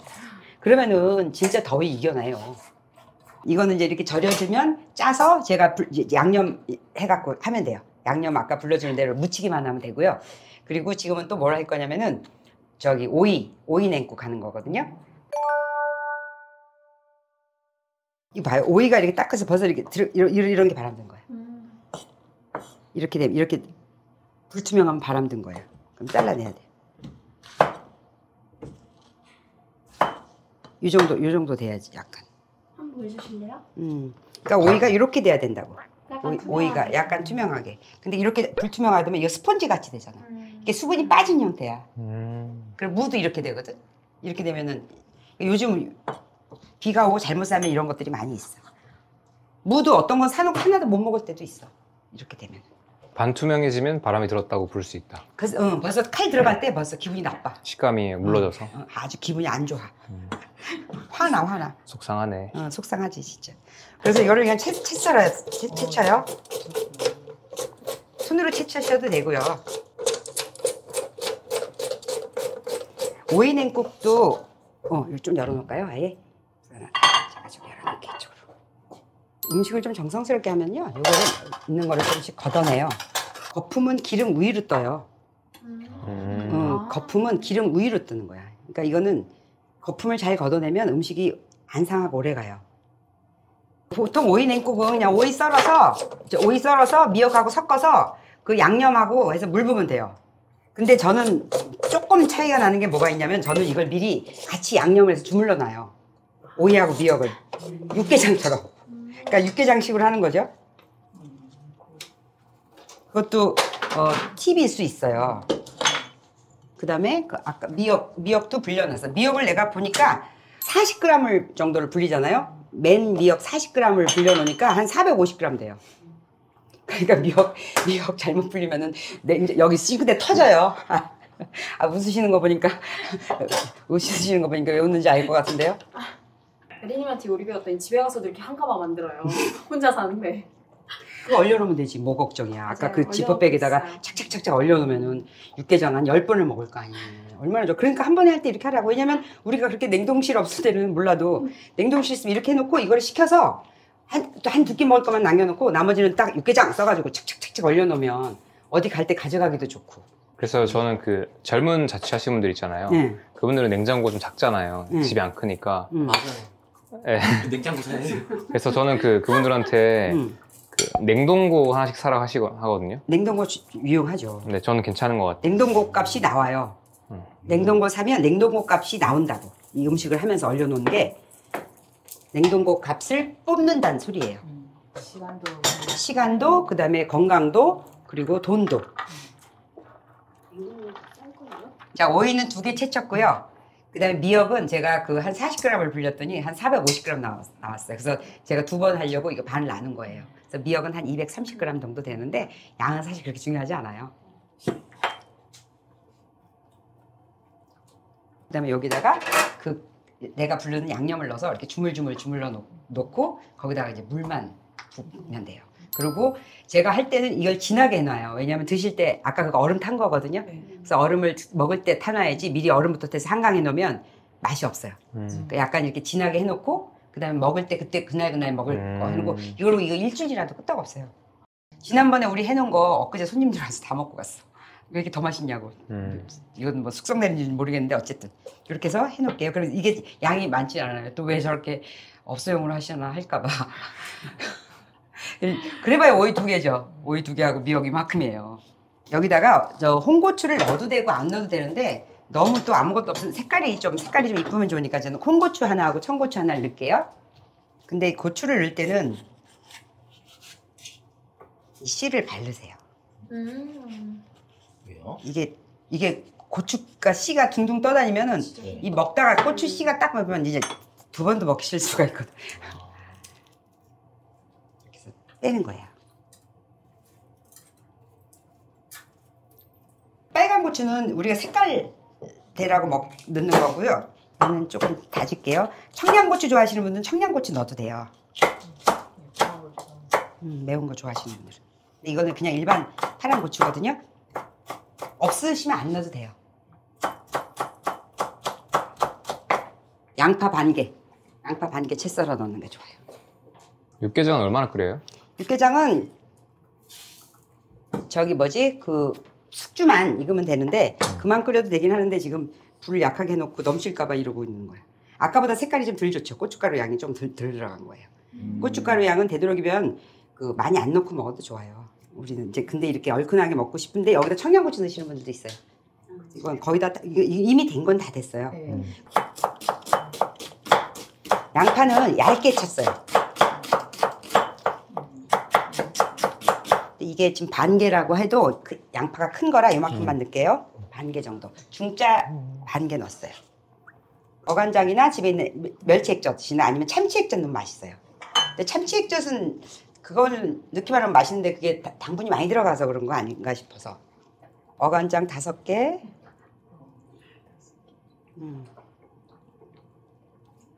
그러면은 진짜 더위 이겨내요. 이거는 이제 이렇게 절여주면 짜서 제가 양념 해갖고 하면 돼요. 양념 아까 불러주는 대로 무치기만 하면 되고요. 그리고 지금은 또 뭘 할 거냐면은 저기 오이 냉국 하는 거거든요. 이거 봐요. 오이가 이렇게 닦아서 벌써 이렇게 이런 게 바람든 거예요. 이렇게 되면 이렇게 불투명하면 바람든 거예요. 그럼 잘라내야 돼요. 요 정도 돼야지 약간. 한번 보여주실래요? 그러니까 오이가 이렇게 돼야 된다고. 약간 오이가 약간 투명하게. 근데 이렇게 불투명하면 이거 스펀지 같이 되잖아. 이게 수분이 빠진 형태야. 그리고 무도 이렇게 되거든. 이렇게 되면은 요즘 비가 오고 잘못 싸면 이런 것들이 많이 있어. 무도 어떤 건 사놓고 하나도 못 먹을 때도 있어. 이렇게 되면. 반투명해지면 바람이 들었다고 볼 수 있다. 그래서 벌써 칼 들어갈 때 벌써 기분이 나빠. 식감이 물러져서. 아주 기분이 안 좋아. 화나. 속상하네. 속상하지 진짜. 그래서 이거를 그냥 채쳐요. 손으로 채쳐셔도 되고요. 오이 냉국도 이거 좀 열어놓을까요? 아예? 제가 좀 열어놓을게요. 이쪽으로. 음식을 좀 정성스럽게 하면요, 요거를 있는 거를 조금씩 걷어내요. 거품은 기름 위로 떠요. 거품은 기름 위로 뜨는 거야. 그러니까 이거는 거품을 잘 걷어내면 음식이 안 상하고 오래 가요. 보통 오이 냉국은 그냥 오이 썰어서 미역하고 섞어서 그 양념하고 해서 물 부으면 돼요. 근데 저는 조금 차이가 나는 게 뭐가 있냐면 저는 이걸 미리 같이 양념을 해서 주물러 놔요. 오이하고 미역을. 육개장처럼. 그러니까 육개장식으로 하는 거죠. 그것도 팁일 수 있어요. 그 다음에 아까 미역도 불려놨어. 미역을 내가 보니까 40g 정도를 불리잖아요. 맨 미역 40g을 불려놓으니까 한 450g 돼요. 그러니까 미역 잘못 불리면은 여기 싱크대 터져요. 웃으시는 거 보니까 왜 웃는지 알 것 같은데요. 대리님한테 요리 배웠더니 집에 가서도 이렇게 한 가마 만들어요. 혼자 사는데. 그거 얼려놓으면 되지. 뭐 걱정이야. 아까 맞아요. 그 지퍼백에다가 얼려놓고 있어요. 착착착착 얼려놓으면은 육개장 한 10번을 먹을 거 아니에요. 얼마나 좋아. 그러니까 한 번에 할 때 이렇게 하라고. 왜냐면 우리가 그렇게 냉동실 없을 때는 몰라도 냉동실 있으면 이렇게 해놓고 이걸 식혀서 한 두 끼 먹을 것만 남겨놓고 나머지는 딱 육개장 써가지고 착착착착 얼려놓으면 어디 갈 때 가져가기도 좋고. 그래서 저는 그 젊은 자취하시는 분들 있잖아요. 네. 그분들은 냉장고 좀 작잖아요. 집이 안 크니까. 맞아요. 네. 냉장고 사야 돼요. 그래서 저는 그분들한테 그 냉동고 하나씩 사라 하거든요. 냉동고 유용하죠. 근데 저는 괜찮은 것 같아요. 냉동고 값이 나와요. 냉동고 사면 냉동고 값이 나온다고. 이 음식을 하면서 얼려놓은 게 냉동고 값을 뽑는다는 소리예요. 시간도, 그 다음에 건강도, 그리고 돈도. 자, 오이는 2개 채쳤고요. 그 다음에 미역은 제가 그 한 40g을 불렸더니 한 450g 나왔어요. 그래서 제가 2번 하려고 이거 반을 나눈 거예요. 그래서 미역은 한 230g 정도 되는데 양은 사실 그렇게 중요하지 않아요. 그 다음에 여기다가 그 내가 부르는 양념을 넣어서 이렇게 주물주물 주물러 놓고 거기다가 이제 물만 붓면 돼요. 그리고 제가 할 때는 이걸 진하게 해놔요. 왜냐하면 드실 때 아까 그거 얼음 탄 거거든요. 그래서 얼음을 먹을 때 타놔야지 미리 얼음부터 태서 한강에 놓으면 맛이 없어요. 그러니까 약간 이렇게 진하게 해놓고 그 다음에 먹을 때 그때 그날 먹을 거 해놓고 이거 일주일이라도 끄떡 없어요. 지난번에 우리 해놓은 거 엊그제 손님들 와서 다 먹고 갔어. 왜 이렇게 더 맛있냐고. 이건 뭐 숙성되는지 모르겠는데 어쨌든 이렇게 해서 해놓을게요. 그럼 이게 양이 많지 않아요. 또 왜 저렇게 업소용으로 하시나 할까봐. 그래봐야 오이 2개죠. 오이 2개하고 미역 이만큼이에요. 여기다가 저 홍고추를 넣어도 되고 안 넣어도 되는데 너무 또 아무것도 없으면 색깔이 좀 이쁘면 좋으니까 저는 콩고추 하나하고 청고추 하나를 넣을게요. 근데 고추를 넣을 때는 이 씨를 바르세요. 왜요? 이게 고추가 씨가 둥둥 떠다니면은 이 먹다가 고추 씨가 딱 보면 이제 2번도 먹기 싫을 수가 있거든. 이렇게 해서 빼는 거예요. 빨간 고추는 우리가 색깔대라고 넣는 거고요. 얘는 조금 다질게요. 청양고추 좋아하시는 분들은 청양고추 넣어도 돼요. 매운 거 좋아하시는 분들은. 이거는 그냥 일반 파란 고추거든요. 없으시면 안 넣어도 돼요. 양파 반 개 채 썰어 넣는 게 좋아요. 육개장은 얼마나 끓여요? 육개장은 그 숙주만 익으면 되는데 그만 끓여도 되긴 하는데 지금 불을 약하게 해놓고 넘칠까봐 이러고 있는 거예요. 아까보다 색깔이 좀 덜 좋죠. 고춧가루 양이 좀 덜 들어간 거예요. 고춧가루 양은 되도록이면 그 많이 안 넣고 먹어도 좋아요. 우리는 이제 근데 이렇게 얼큰하게 먹고 싶은데 여기다 청양고추 넣으시는 분들도 있어요. 이건 거의 다 이미 된 건 다 됐어요. 양파는 얇게 쳤어요. 이게 지금 반 개라고 해도 그 양파가 큰 거라 이만큼만 넣을게요. 반 개 정도. 중짜 반 개 넣었어요. 어간장이나 집에 있는 멸치 액젓이나 아니면 참치 액젓 넣으면 맛있어요. 근데 참치 액젓은 그거는 넣기만 하면 맛있는데 그게 당분이 많이 들어가서 그런 거 아닌가 싶어서. 어간장 5개.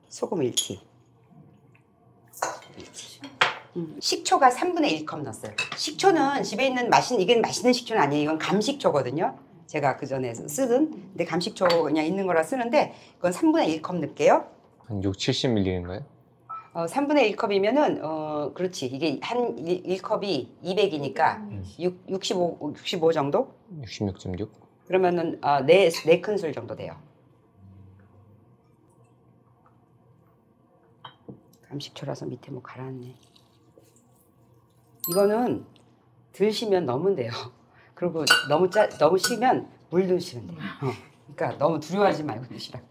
소금 1티. 식초가 3분의 1컵 넣었어요. 식초는 집에 있는 이게 맛있는 식초는 아니에요. 이건 감식초거든요. 제가 그 전에 쓰던. 근데 감식초 그냥 있는 거라 쓰는데 그건 3분의 1컵 넣을게요. 한 6, 70ml인가요? 3분의 1컵이면은 그렇지. 이게 한 1컵이 200이니까 65 정도? 66.6. 그러면은 4큰술 정도 돼요. 감식초라서 밑에 뭐 가라앉네. 이거는 드시면 넣으면 돼요. 그리고 너무 시면 물 드시면 돼요. 그러니까 너무 두려워하지 말고 드시라고.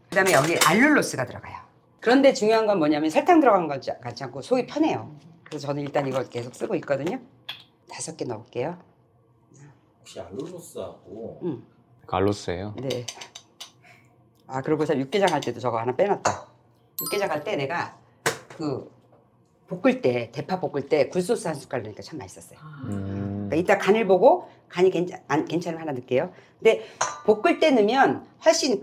그 다음에 여기 알룰로스가 들어가요. 그런데 중요한 건 뭐냐면 설탕 들어간 것 같지 않고 속이 편해요. 그래서 저는 일단 이걸 계속 쓰고 있거든요. 5개 넣을게요. 혹시 알룰로스하고 알로스예요. 네. 그리고 제가 육개장 할 때도 저거 하나 빼놨다. 육개장 할 때 내가 볶을 때 대파 볶을 때 굴소스 한 숟갈 넣으니까 참 맛있었어요. 그러니까 이따 간을 보고 간이 괜찮으면 하나 넣을게요. 근데 볶을 때 넣으면 훨씬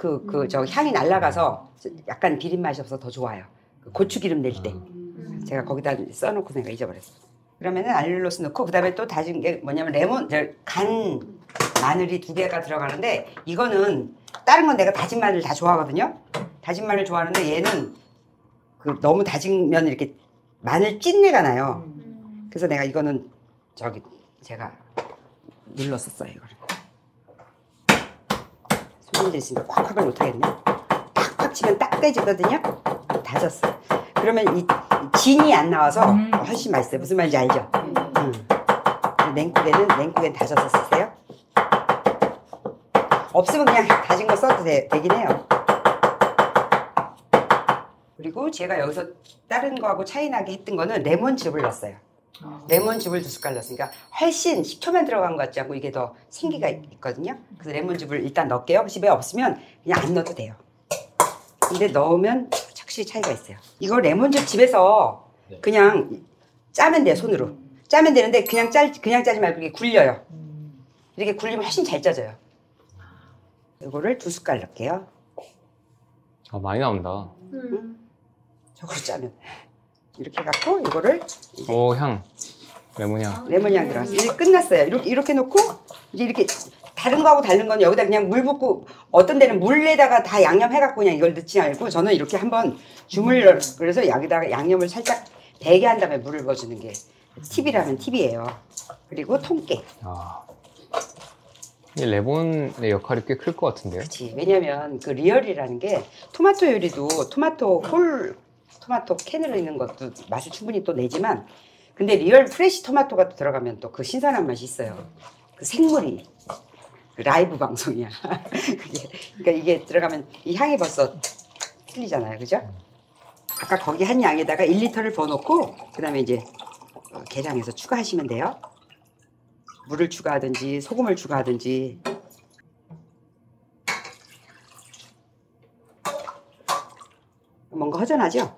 저 향이 날아가서 약간 비린 맛이 없어서 더 좋아요. 고추기름 낼 때. 제가 거기다 써놓고 내가 잊어버렸어. 그러면은 알룰로스 넣고 그다음에 또 다진 게 뭐냐면 간 마늘이 2개가 들어가는데 이거는 다른 건 내가 다진 마늘 다 좋아하거든요. 다진 마늘 좋아하는데 얘는 너무 다지면 이렇게 마늘 찐내가 나요. 그래서 내가 이거는 제가 눌렀었어요. 이거를. 손님들 있으니까 콱콱을 못하겠네. 팍팍 치면 딱 떼지거든요. 다졌어. 그러면 이 진이 안 나와서 훨씬 맛있어요. 무슨 말인지 알죠? 냉국에는 다져서 쓰세요. 없으면 그냥 다진 거 써도 되긴 해요. 그리고 제가 여기서 다른 거하고 차이 나게 했던 거는 레몬즙을 넣었어요. 레몬즙을 2숟갈 넣었으니까 훨씬 식초만 들어간 것 같지 않고 이게 더 생기가 있거든요. 그래서 레몬즙을 일단 넣을게요. 집에 없으면 그냥 안 넣어도 돼요. 근데 넣으면 확실히 차이가 있어요. 이거 레몬즙 집에서 그냥 짜면 돼요. 손으로. 짜면 되는데 그냥 짜지 말고 이게 굴려요. 이렇게 굴리면 훨씬 잘 짜져요. 이거를 2숟갈 넣을게요. 많이 나온다. 저거로 짜면 이렇게 해갖고 이거를 향. 레몬향. 레몬향 들어갔어요. 이제 끝났어요. 이렇게 놓고 이제 이렇게 다른 거하고 다른 건 여기다 그냥 물 붓고 어떤 데는 물에다가 다 양념해갖고 그냥 이걸 넣지 않고 저는 이렇게 한번 그래서 여기다가 양념을 살짝 배게 한 다음에 물을 부어주는 게 팁이라면 팁이에요. 그리고 통깨. 이 레몬의 역할이 꽤 클 것 같은데요? 그렇지. 왜냐면 리얼이라는 게 토마토 요리도 토마토 캔으로 있는 것도 맛을 충분히 또 내지만 근데 리얼 프레시 토마토가 또 들어가면 또 그 신선한 맛이 있어요. 그 생물이 라이브 방송이야. 그러니까 이게 들어가면 이 향이 벌써 틀리잖아요. 그죠? 아까 거기 한 양에다가 1리터를 부어놓고 그 다음에 이제 게장해서 추가하시면 돼요. 물을 추가하든지 소금을 추가하든지. 뭔가 허전하죠?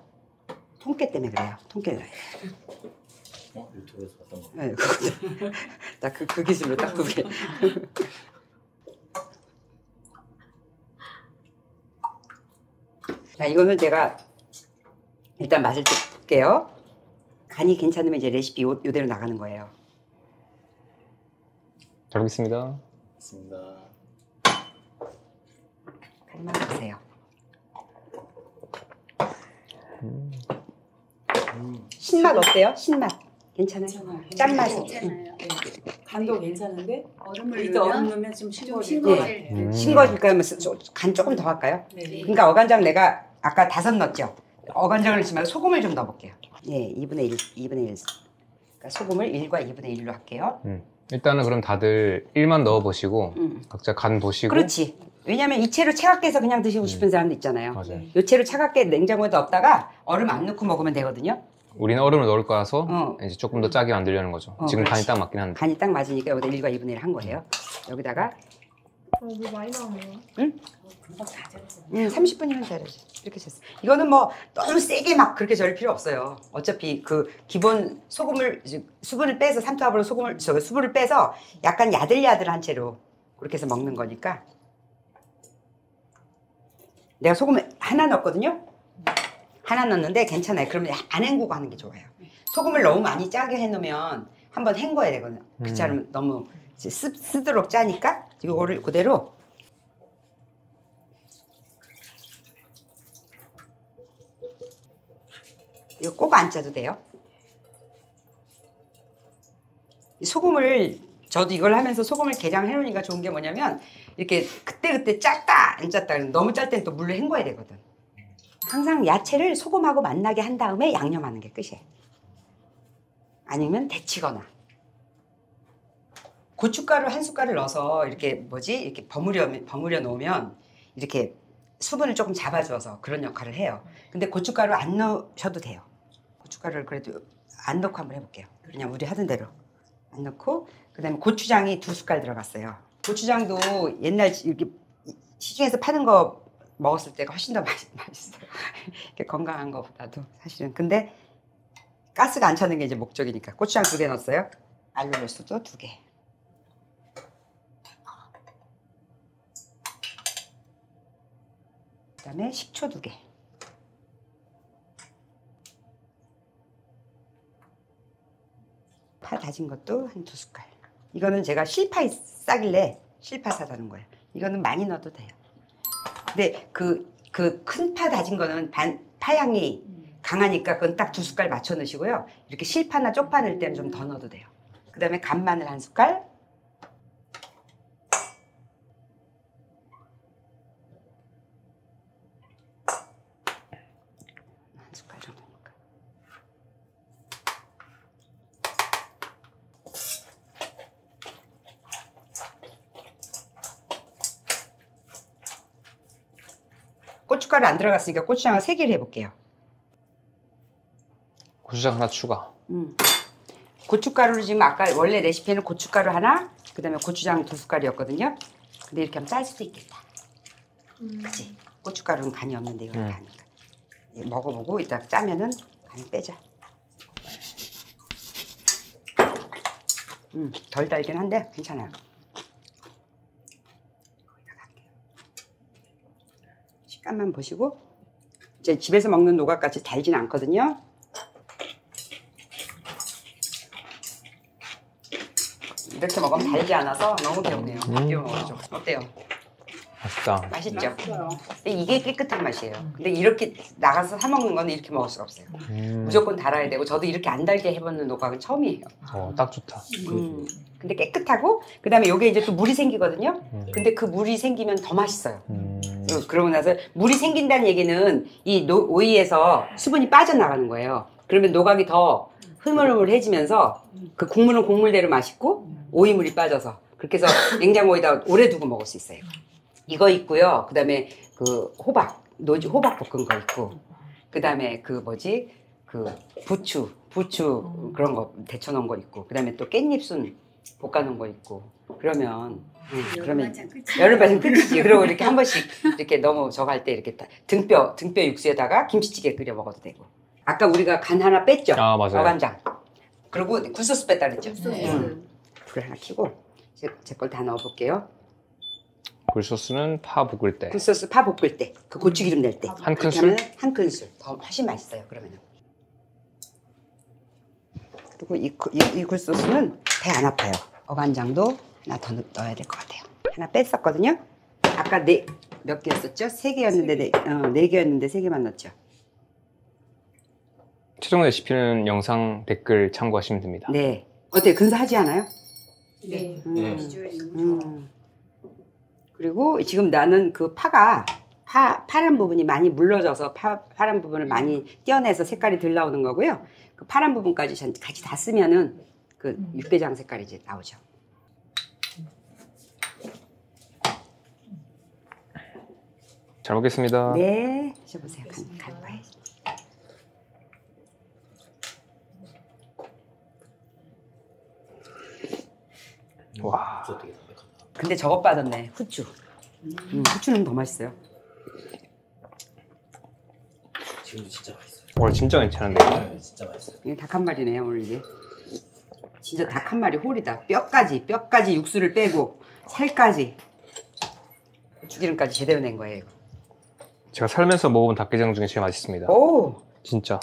통깨 때문에 그래요. 통깨를 넣어요. 유튜브에서 봤던 거. 네, 딱 그 기술로 딱 그게. 자, 이거는 제가 일단 맛을 볼게요. 간이 괜찮으면 이제 레시피 요대로 나가는 거예요. 잘 먹겠습니다. 맞습니다. 간만 보세요. 신맛 어때요? 신맛 괜찮아요? 짠맛이. 괜찮아요. 간도 괜찮은데 얼음을 이따 얼음 넣으면 넣으면 좀 좀 싱거워질 싱거워질 때. 싱거워질까요? 간 조금 더 할까요? 네. 그러니까 어간장 내가 아까 5 넣었죠? 어간장을 넣지 말고 소금을 좀 넣어볼게요. 예, 2분의 1. 그러니까 소금을 1과 2분의 1로 할게요. 일단은 그럼 다들 1만 넣어보시고 각자 간 보시고 그렇지. 왜냐면 이 채로 차갑게 해서 그냥 드시고 싶은 사람도 있잖아요. 맞아요. 이 채로 차갑게 냉장고에 넣었다가 얼음 안 넣고 먹으면 되거든요. 우리는 얼음을 넣을 거라서 이제 조금 더 짜게 만들려는 거죠. 지금 간이 그렇지. 딱 맞긴 한데. 간이 딱 맞으니까 여기다 1과 2분의 1 한 거예요. 여기다가 물 많이 나오네요. 금방 다 졌어. 30분이면 잘하지. 이렇게 졌어. 이거는 뭐 너무 세게 막 그렇게 절일 필요 없어요. 어차피 그 기본 수분을 빼서 삼투압으로 수분을 빼서 약간 야들야들한 채로 그렇게 해서 먹는 거니까. 내가 소금을 하나 넣었거든요. 하나 넣었는데 괜찮아요. 그러면 안 헹구고 하는 게 좋아요. 소금을 너무 많이 짜게 해놓으면 한번 헹궈야 되거든요. 그렇지 않으면 너무 쓰도록 짜니까 이거를 그대로 이거 꼭 안 짜도 돼요. 소금을 저도 이걸 하면서 소금을 개량해 놓으니까 좋은 게 뭐냐면 이렇게 그때그때 짰다 안 짰다 너무 짤 때는 또 물로 헹궈야 되거든. 항상 야채를 소금하고 만나게 한 다음에 양념하는 게 끝이에요. 아니면 데치거나 고춧가루 한 숟갈을 넣어서 이렇게 이렇게 버무려 놓으면 이렇게 수분을 조금 잡아줘서 그런 역할을 해요. 근데 고춧가루 안 넣으셔도 돼요. 고춧가루를 그래도 안 넣고 한번 해볼게요. 그냥 우리 하던 대로 안 넣고, 그다음에 고추장이 2숟갈 들어갔어요. 고추장도 옛날 이렇게 시중에서 파는 거 먹었을 때가 훨씬 더 맛있어요. 이렇게 건강한 거보다도 사실은. 근데 가스가 안 차는 게 이제 목적이니까 고추장 2개 넣었어요. 알룰로스도 2개. 그다음에 식초 2개. 파 다진 것도 한 2숟갈. 이거는 제가 실파 싸길래 실파 사다는 거예요. 이거는 많이 넣어도 돼요. 근데 그 큰 파 다진 거는 파향이 강하니까 그건 딱 2숟갈 맞춰 넣으시고요. 이렇게 실파나 쪽파 넣을 때는 좀 더 넣어도 돼요. 그 다음에 간마늘 1숟갈. 고춧가루 안 들어갔으니까 고추장을 3개를 해볼게요. 고추장 하나 추가. 고춧가루를 지금 아까 원래 레시피에는 고춧가루 하나, 그 다음에 고추장 2숟갈이었거든요. 근데 이렇게 하면 짤 수도 있겠다. 그치? 고춧가루는 간이 없는데 이거 가니까. 먹어보고 이따 짜면은 간을 빼자. 덜 달긴 한데 괜찮아요. 식감만 보시고, 이제 집에서 먹는 노각같이 달진 않거든요. 이렇게 먹으면 달지 않아서 너무 귀엽네요. 귀여워 먹어줘. 어때요? 맛있다. 맛있죠? 근데 이게 깨끗한 맛이에요. 근데 이렇게 나가서 사 먹는 거는 이렇게 먹을 수가 없어요. 무조건 달아야 되고, 저도 이렇게 안 달게 해보는 노각은 처음이에요. 딱 좋다. 근데 깨끗하고, 그 다음에 여기에 이제 또 물이 생기거든요. 근데 그 물이 생기면 더 맛있어요. 그러고 나서 물이 생긴다는 얘기는 이 오이에서 수분이 빠져나가는 거예요. 그러면 노각이 더 흐물흐물해지면서 그 국물은 국물대로 맛있고 오이물이 빠져서, 그렇게 해서 냉장고에다 오래 두고 먹을 수 있어요. 이거 있고요. 그 다음에 그 노지 호박 볶은 거 있고, 그 다음에 그 부추 그런 거 데쳐놓은 거 있고, 그 다음에 또 깻잎순 볶아놓은 거 있고, 그러면 여름반찬 끝이지. 그리고 이렇게 한 번씩 이렇게 너무 저거 할 때 이렇게 등뼈 육수에다가 김치찌개 끓여 먹어도 되고. 아까 우리가 간 하나 뺐죠? 아, 맞아요. 어간장. 그리고 굴소스 뺐다 그랬죠? 불 하나 켜고 제 걸 다 넣어볼게요. 굴소스는 파 볶을 때. 굴소스 파 볶을 때, 그 고추기름 낼 때. 한 큰술? 한 큰술. 더 훨씬 맛있어요, 그러면은. 그리고 이 굴소스는 배 안 아파요. 어간장도 하나 더 넣어야 될 것 같아요. 하나 뺐었거든요. 아까 몇 개였었죠? 3개였는데, 4개였는데 3개만 넣었죠. 최종 레시피는 영상 댓글 참고하시면 됩니다. 네. 어때요? 근사하지 않아요? 네. 비주얼이 너무 좋아. 그리고 지금 나는 그 파가 파란 부분이 많이 물러져서 파란 부분을 많이 떼어내서 색깔이 덜 나오는 거고요. 그 파란 부분까지 같이 다 쓰면은 그 육개장 색깔이 이제 나오죠. 잘 먹겠습니다. 네, 드셔보세요. 간봐야지. 와. 진짜 되게 담백하다. 근데 저것 빠졌네. 후추. 후추는 더 맛있어요. 지금도 진짜 맛있어요. 오늘 진짜 괜찮은데. 네, 진짜 맛있어요. 이게 닭 한 마리네요, 오늘 이게. 진짜 닭 한 마리 홀이다. 뼈까지 육수를 빼고 살까지 고추기름까지 제대로 낸 거예요. 이거. 제가 살면서 먹어본 닭게장 중에 제일 맛있습니다. 오, 진짜.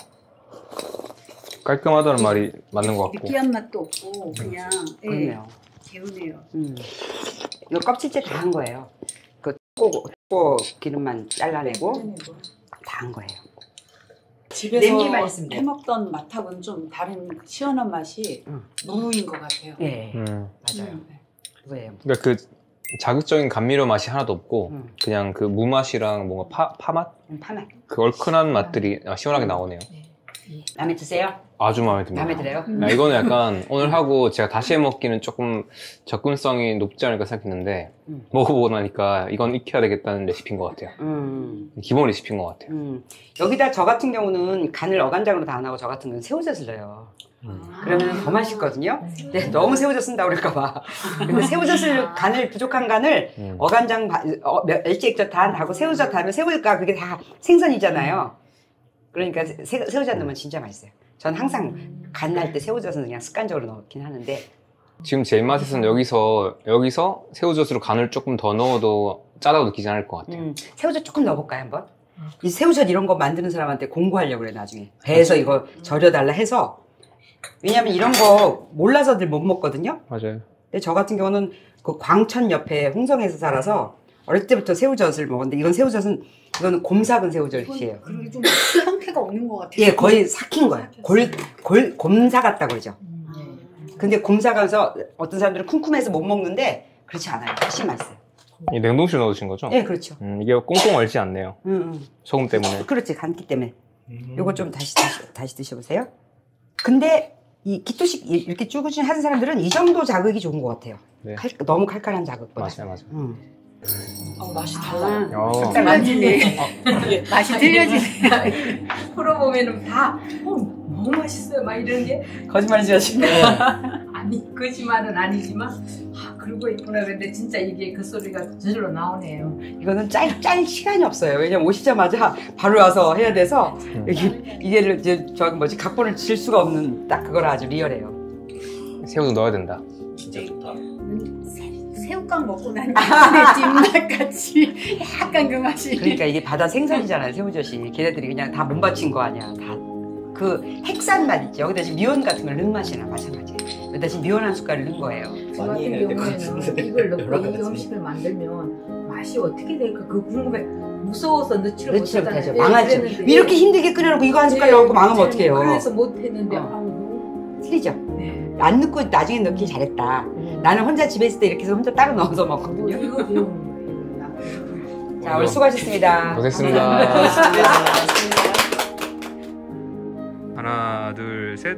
깔끔하다는 말이 맞는 것 같고. 느끼한 맛도 없고 그냥 예, 그렇네요. 개운해요. 이거 껍질째 다 한 거예요. 그 꼬 기름만 잘라내고 다 한 거예요. 집에서 냄비 맛있습니다. 해먹던 맛하고는 좀 다른 시원한 맛이 노루인 것 같아요. 예, 맞아요. 그거예요. 그러니까 그 자극적인 감미료 맛이 하나도 없고 그냥 그 무맛이랑 뭔가 파맛? 파맛. 그 얼큰한 맛들이 시원하게 나오네요. 마음에 드세요? 아주 마음에 듭니다. 마음에 들어요? 야, 이거는 약간 오늘 하고 제가 다시 해먹기는 조금 접근성이 높지 않을까 생각했는데 먹어보고 나니까 이건 익혀야 되겠다는 레시피인 것 같아요. 기본 레시피인 것 같아요. 여기다 저 같은 경우는 간을 어간장으로 다 안 하고 저 같은 경우는 새우젓을 넣어요. 그러면 더 맛있거든요. 근데 너무 새우젓 쓴다 그럴까봐. 근데 새우젓을 간을 부족한 간을 어간장, 멸치액젓 다 하고 새우젓 하면 새우젓과 그게 다 생선이잖아요. 그러니까 새우젓 넣으면 진짜 맛있어요. 전 항상 간 날 때 새우젓은 그냥 습관적으로 넣긴 하는데 지금 제 입맛에서는 여기서 새우젓으로 간을 조금 더 넣어도 짜다고 느끼지 않을 것 같아요. 새우젓 조금 넣어볼까요 한번? 이 새우젓 이런 거 만드는 사람한테 공부하려고 그래 나중에 배에서 이거 절여달라 해서 왜냐면 이런 거 몰라서들 못 먹거든요. 맞아요. 근데 저 같은 경우는 그 광천 옆에 홍성에서 살아서 어릴 때부터 새우젓을 먹었는데 이거는 곰삭은 새우젓이에요. 그리고 좀 형태가 없는 것 같아요. 예, 거의 삭힌 거예요. 곰사 같다 그러죠. 근데 곰사가서 어떤 사람들은 쿰쿰해서 못 먹는데 그렇지 않아요. 훨씬 맛있어요. 이 냉동실 넣으신 거죠? 예, 그렇죠. 이게 꽁꽁 얼지 않네요. 소금 때문에. 그렇지, 간기 때문에. 요거 좀 다시 드셔보세요. 근데 이 기토식 이렇게 쭈구쭈 하는 사람들은 이 정도 자극이 좋은 것 같아요. 네. 너무 칼칼한 자극보다. 맞아요. 맛이 달라요. 틀려지네. 맛이 틀려지네. 프로 보면은 다 너무 맛있어요. 막 이러는 게 거짓말이지 마시고. 아니 거짓말은 아니지만 그러고 있구나. 근데 진짜 이게 그 소리가 저절로 나오네요. 이거는 짤 시간이 없어요. 왜냐면 오시자마자 바로 와서 해야 돼서 이게 이제 각본을 질 수가 없는 딱 그거라 아주 리얼해요. 새우도 넣어야 된다. 진짜 좋다. 새우깡 먹고 난 뒤에 찜맛같이 약간 그 맛이. 그러니까 이게 바다 생선이잖아요, 새우젓이. 걔네들이 그냥 다 몸바친 거 아니야. 다 그 핵산 맛 있죠. 여기다 지금 미원 같은 걸 넣은 맛이나 마찬가지예요. 여기다 지금 미원 한 숟갈을 넣은 거예요. 저 많이 해야 같은 될것 경우에는 같은데. 이걸 넣고 여러 이 가지. 음식을 만들면 맛이 어떻게 될까 그 궁금해. 무서워서 넣지를 넣지를 못하잖아요. 못하죠. 망하죠. 그랬는데 이렇게 힘들게 끓여놓고 이거 한 숟갈 넣고 망하면 어떡해요. 그래서 못했는데 틀리죠. 네. 안 넣고 나중에 넣기 잘했다. 나는 혼자 집에 있을 때 이렇게 해서 혼자 따로 넣어서 뭐 먹거든요. 이거 배우는 거예요. 자, 오늘 수고하셨습니다. 고생했습니다. 하나, 둘, 셋.